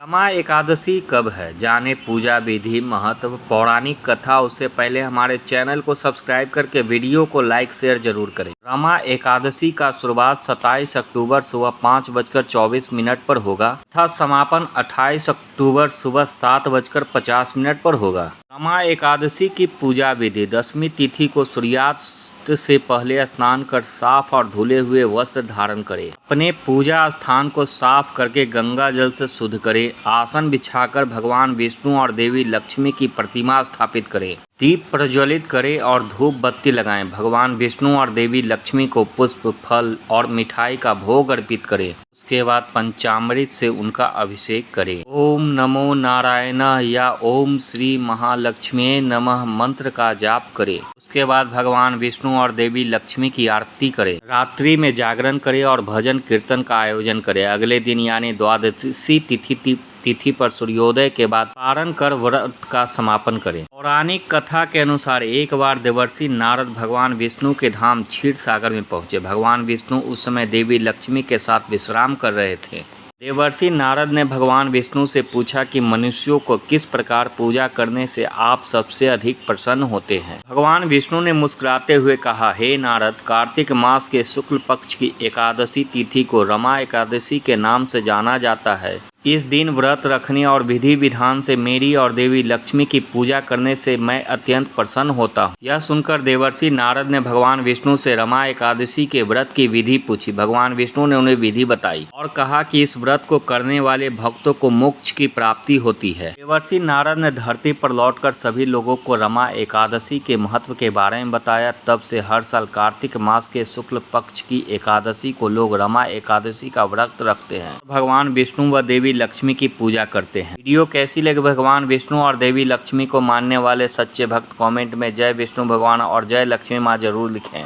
रमा एकादशी कब है, जाने पूजा विधि महत्व पौराणिक कथा। उससे पहले हमारे चैनल को सब्सक्राइब करके वीडियो को लाइक शेयर जरूर करें। रमा एकादशी का शुरुआत 27 अक्टूबर सुबह 5:24 पर होगा तथा समापन 28 अक्टूबर सुबह 7:50 पर होगा। रमा एकादशी की पूजा विधि: दशमी तिथि को सूर्यास्त से पहले स्नान कर साफ और धुले हुए वस्त्र धारण करें। अपने पूजा स्थान को साफ करके गंगा जल से शुद्ध करें। आसन बिछाकर भगवान विष्णु और देवी लक्ष्मी की प्रतिमा स्थापित करें। दीप प्रज्वलित करें और धूप बत्ती लगाएं। भगवान विष्णु और देवी लक्ष्मी को पुष्प, फल और मिठाई का भोग अर्पित करें। उसके बाद पंचामृत से उनका अभिषेक करें। ओम नमो नारायण या ओम श्री महालक्ष्मी नमः मंत्र का जाप करें। उसके बाद भगवान विष्णु और देवी लक्ष्मी की आरती करें। रात्रि में जागरण करें और भजन कीर्तन का आयोजन करें। अगले दिन यानी द्वादशी तिथि पर सूर्योदय के बाद पारण कर व्रत का समापन करें। पौराणिक कथा के अनुसार एक बार देवर्षि नारद भगवान विष्णु के धाम क्षीर सागर में पहुंचे। भगवान विष्णु उस समय देवी लक्ष्मी के साथ विश्राम कर रहे थे। देवर्षि नारद ने भगवान विष्णु से पूछा कि मनुष्यों को किस प्रकार पूजा करने से आप सबसे अधिक प्रसन्न होते हैं। भगवान विष्णु ने मुस्कुराते हुए कहा, हे नारद, कार्तिक मास के शुक्ल पक्ष की एकादशी तिथि को रमा एकादशी के नाम से जाना जाता है। इस दिन व्रत रखने और विधि विधान से मेरी और देवी लक्ष्मी की पूजा करने से मैं अत्यंत प्रसन्न होता हूँ। यह सुनकर देवर्षि नारद ने भगवान विष्णु से रमा एकादशी के व्रत की विधि पूछी। भगवान विष्णु ने उन्हें विधि बताई और कहा कि इस व्रत को करने वाले भक्तों को मोक्ष की प्राप्ति होती है। देवर्षि नारद ने धरती पर लौटकर सभी लोगों को रमा एकादशी के महत्व के बारे में बताया। तब से हर साल कार्तिक मास के शुक्ल पक्ष की एकादशी को लोग रमा एकादशी का व्रत रखते हैं। भगवान विष्णु व देवी लक्ष्मी की पूजा करते हैं। वीडियो कैसी लगी? भगवान विष्णु और देवी लक्ष्मी को मानने वाले सच्चे भक्त कमेंट में जय विष्णु भगवान और जय लक्ष्मी माँ जरूर लिखें।